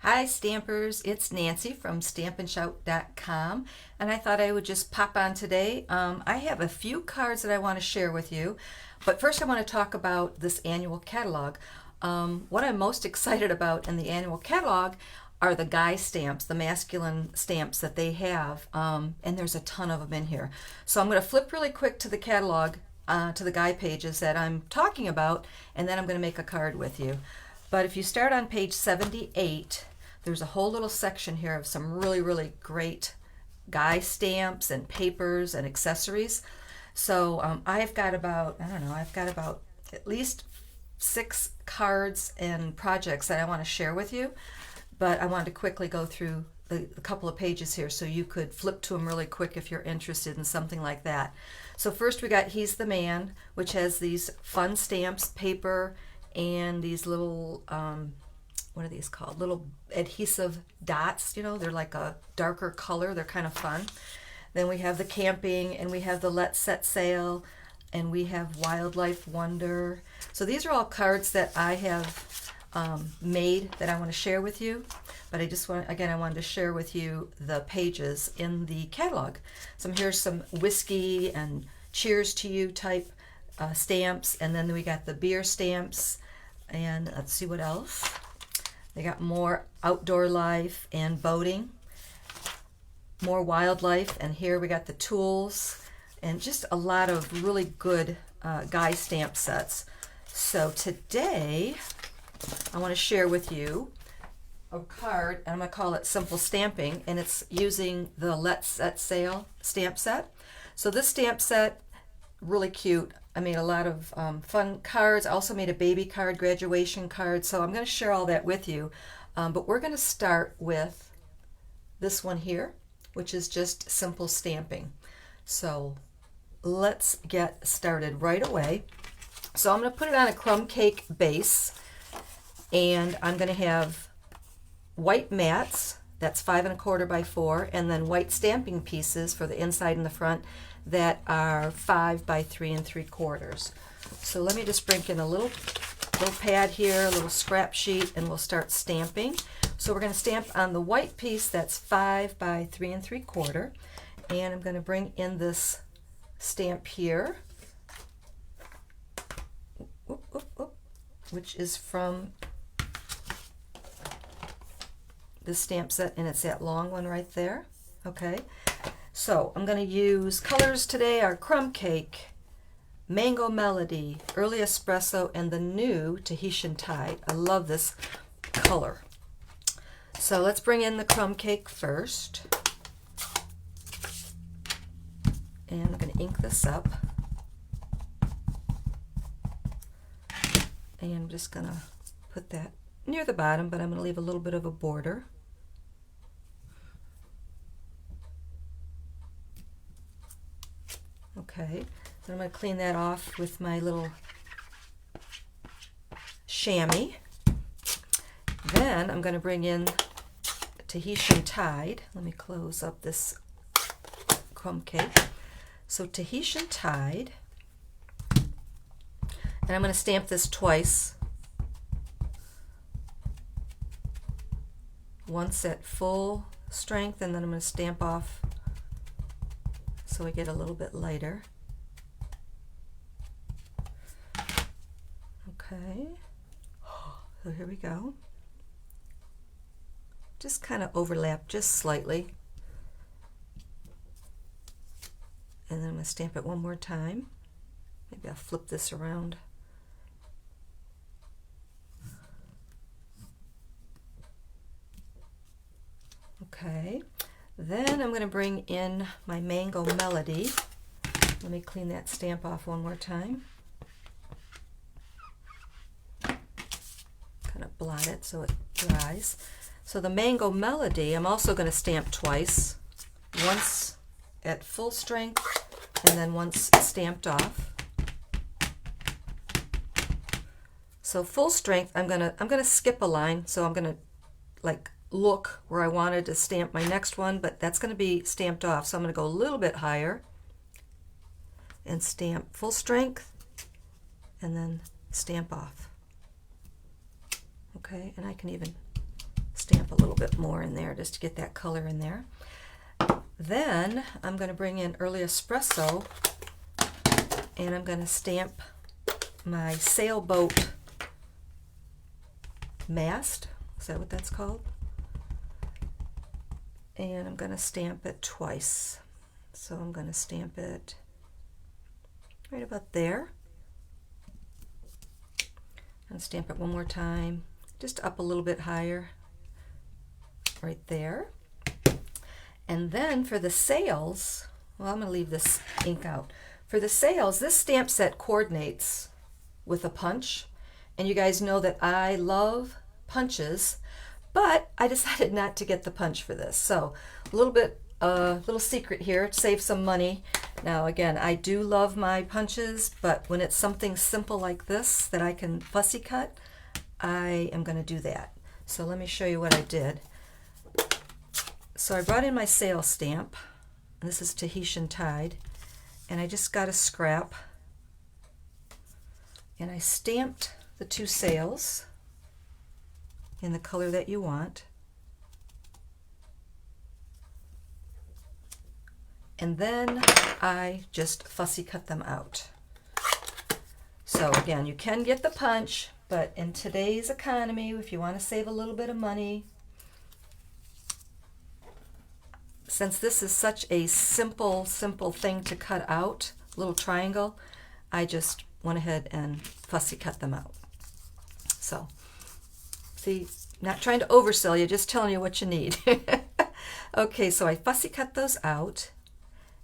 Hi Stampers, it's Nancy from stampandshout.com, and I thought I would just pop on today. I have a few cards that I want to share with you, but first I want to talk about this annual catalog. What I'm most excited about in the annual catalog are the guy stamps, the masculine stamps that they have, and there's a ton of them in here. So I'm going to flip really quick to the catalog, to the guy pages that I'm talking about, and then I'm going to make a card with you. But if you start on page 78, there's a whole little section here of some really great guy stamps and papers and accessories. So I've got about, I don't know, I've got about at least 6 cards and projects that I want to share with you. But I wanted to quickly go through the couple of pages here so you could flip to them really quick if you're interested in something like that. So first we got He's the Man, which has these fun stamps, paper, and these little what are these called? Little adhesive dots, you know, they're like a darker color, they're kind of fun. Then we have the camping, and we have the Let's Set Sail, and we have Wildlife Wonder. So these are all cards that I have made that I want to share with you, but I just want, again, I wanted to share with you the pages in the catalog. So here's some whiskey and cheers to you type stamps, and then we got the beer stamps, and let's see what else. They got more outdoor life and boating, more wildlife, and here we got the tools, and just a lot of really good guy stamp sets. So today I want to share with you a card, and I'm going to call it Simple Stamping, and it's using the Let's Set Sail stamp set. So this stamp set, really cute. I made a lot of fun cards. I also made a baby card, graduation card, so I'm going to share all that with you. But we're going to start with this one here, which is just simple stamping. So let's get started right away. So I'm going to put it on a crumb cake base, and I'm going to have white mats, that's 5 1/4 by 4, and then white stamping pieces for the inside and the front that are 5 by 3 3/4. So let me just bring in a little pad here, a little scrap sheet, and we'll start stamping. So we're going to stamp on the white piece that's 5 by 3 3/4, and I'm going to bring in this stamp here, which is from this stamp set, and it's that long one right there. Okay, so I'm going to use colors today are Crumb Cake, Mango Melody, Early Espresso, and the new Tahitian Tide. I love this color. So let's bring in the Crumb Cake first, and I'm going to ink this up, and I'm just going to put that near the bottom, but I'm going to leave a little bit of a border. Okay, then I'm going to clean that off with my little chamois. Then I'm going to bring in Tahitian Tide. Let me close up this crumb cake. So Tahitian Tide, and I'm going to stamp this twice. Once at full strength, and then I'm going to stamp off so we get a little bit lighter. Okay, so here we go. Just kind of overlap just slightly, and then I'm going to stamp it one more time. Maybe I'll flip this around. Okay, then I'm going to bring in my Mango Melody. Let me clean that stamp off one more time. Kind of blot it so it dries. So the Mango Melody, I'm also going to stamp twice. Once at full strength, and then once stamped off. So full strength, I'm gonna skip a line, so I'm gonna like look where I wanted to stamp my next one, but that's going to be stamped off. So I'm going to go a little bit higher and stamp full strength, and then stamp off. Okay, and I can even stamp stamp a little bit more in there just to get that color in there. Then I'm going to bring in Early Espresso, and I'm going to stamp my sailboat mast. Is that what that's called? And I'm going to stamp it twice. So I'm going to stamp it right about there. And stamp it one more time, just up a little bit higher, right there. And then for the sails, well, I'm going to leave this ink out. For the sails, this stamp set coordinates with a punch. And you guys know that I love punches, but I decided not to get the punch for this. So a little secret here to save some money. Now again, I do love my punches, but when it's something simple like this that I can fussy cut, I am going to do that. So let me show you what I did. So I brought in my sail stamp. This is Tahitian Tide, and I just got a scrap, and I stamped the two sails in the color that you want. And then I just fussy cut them out. So again, you can get the punch, but in today's economy, if you want to save a little bit of money, since this is such a simple thing to cut out, little triangle, I just went ahead and fussy cut them out. So, see, not trying to oversell you, just telling you what you need. Okay, so I fussy cut those out,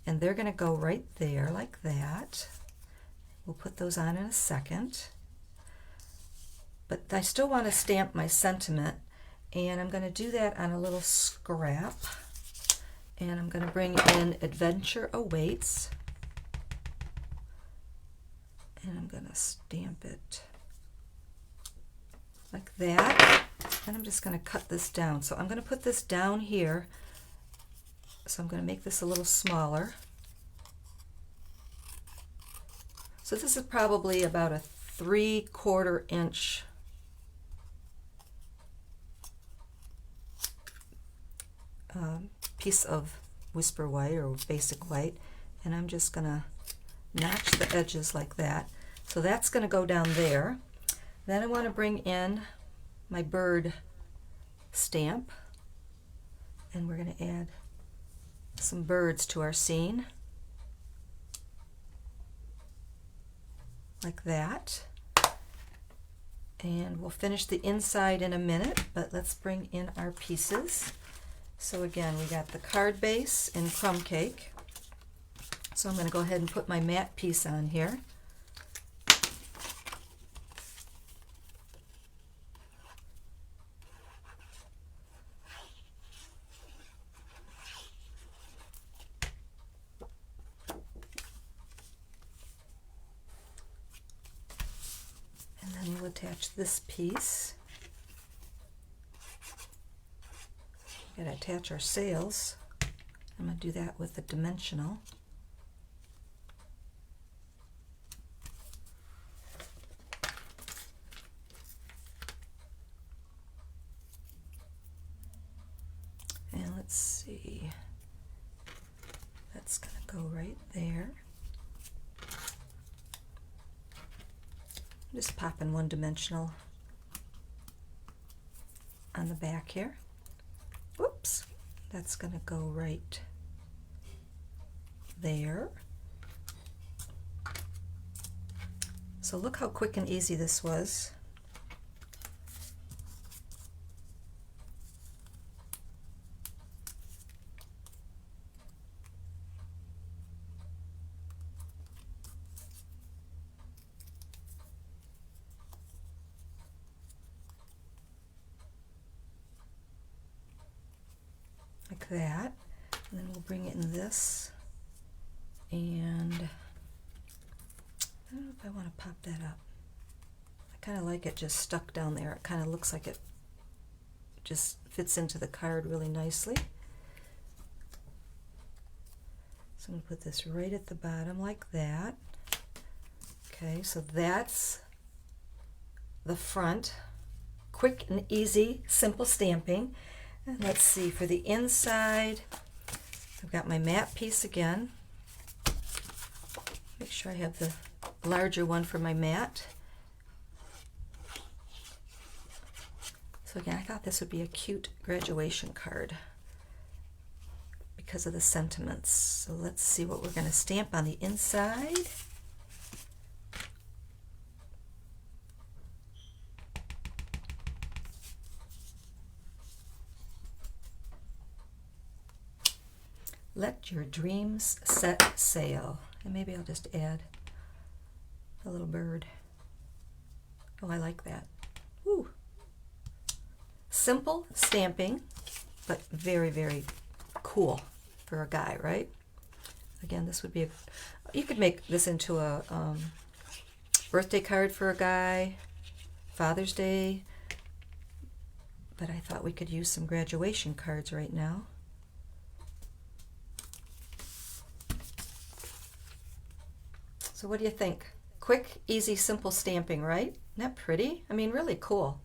and they're going to go right there like that. We'll put those on in a second. But I still want to stamp my sentiment, and I'm going to do that on a little scrap. And I'm going to bring in Adventure Awaits, and I'm going to stamp it like that. And I'm just going to cut this down. So I'm going to put this down here. So I'm going to make this a little smaller. So this is probably about a 3/4 inch piece of Whisper White or Basic White, and I'm just going to notch the edges like that. So that's going to go down there. Then I want to bring in my bird stamp, and we're going to add some birds to our scene like that. And we'll finish the inside in a minute, but let's bring in our pieces. So again, we got the card base in crumb cake. So I'm going to go ahead and put my matte piece on here. And then we'll attach this piece. We're going to attach our sails. I'm going to do that with the dimensional. And let's see, that's going to go right there. Just popping one dimensional on the back here. Whoops, that's going to go right there. So look how quick and easy this was. Like that, and then we'll bring it in this, and I don't know if I want to pop that up. I kind of like it just stuck down there. It kind of looks like it just fits into the card really nicely. So I'm going to put this right at the bottom like that. Okay, so that's the front. Quick and easy, simple stamping. And let's see, for the inside, I've got my matte piece again. Make sure I have the larger one for my matte. So again, I thought this would be a cute graduation card because of the sentiments. So let's see what we're going to stamp on the inside. Let your dreams set sail. And maybe I'll just add a little bird. Oh, I like that. Woo. Simple stamping, but very, very cool for a guy, right? Again, this would be you could make this into a birthday card for a guy, Father's Day, but I thought we could use some graduation cards right now. So what do you think? Quick, easy, simple stamping, right? Isn't that pretty? I mean, really cool.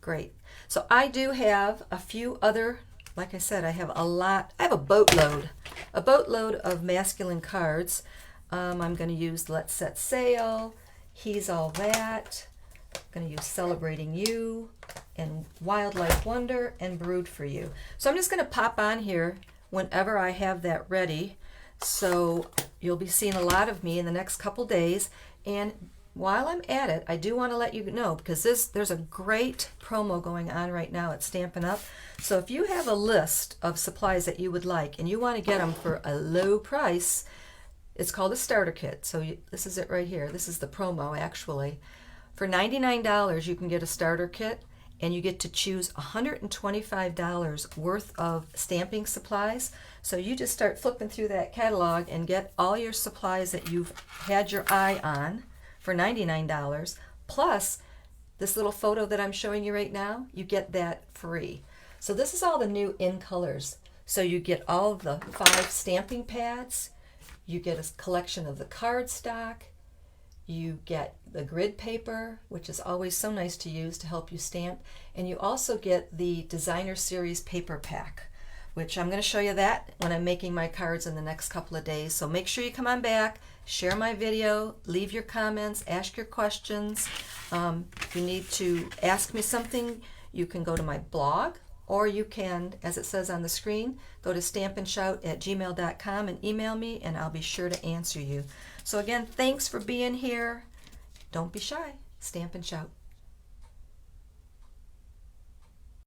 Great. So I do have a few other, like I said, I have a lot, I have a boatload of masculine cards. I'm going to use Let's Set Sail, He's All That, I'm going to use Celebrating You, and Wildlife Wonder, and Brood for You. So I'm just going to pop on here whenever I have that ready. So you'll be seeing a lot of me in the next couple days. And while I'm at it, I do want to let you know, because there's a great promo going on right now at Stampin' Up. So if you have a list of supplies that you would like and you want to get them for a low price, it's called a starter kit. So this is it right here. This is the promo actually. For $99 you can get a starter kit, and you get to choose $125 worth of stamping supplies. So you just start flipping through that catalog and get all your supplies that you've had your eye on for $99, plus this little photo that I'm showing you right now, you get that free. So this is all the new in colors. So you get all of the 5 stamping pads, you get a collection of the cardstock, you get the grid paper, which is always so nice to use to help you stamp, and you also get the Designer Series paper pack, which I'm going to show you that when I'm making my cards in the next couple of days. So make sure you come on back, share my video, leave your comments, ask your questions. If you need to ask me something, you can go to my blog, or you can, as it says on the screen, go to stampandshout@gmail.com and email me, and I'll be sure to answer you. So again, thanks for being here. Don't be shy. Stamp and Shout.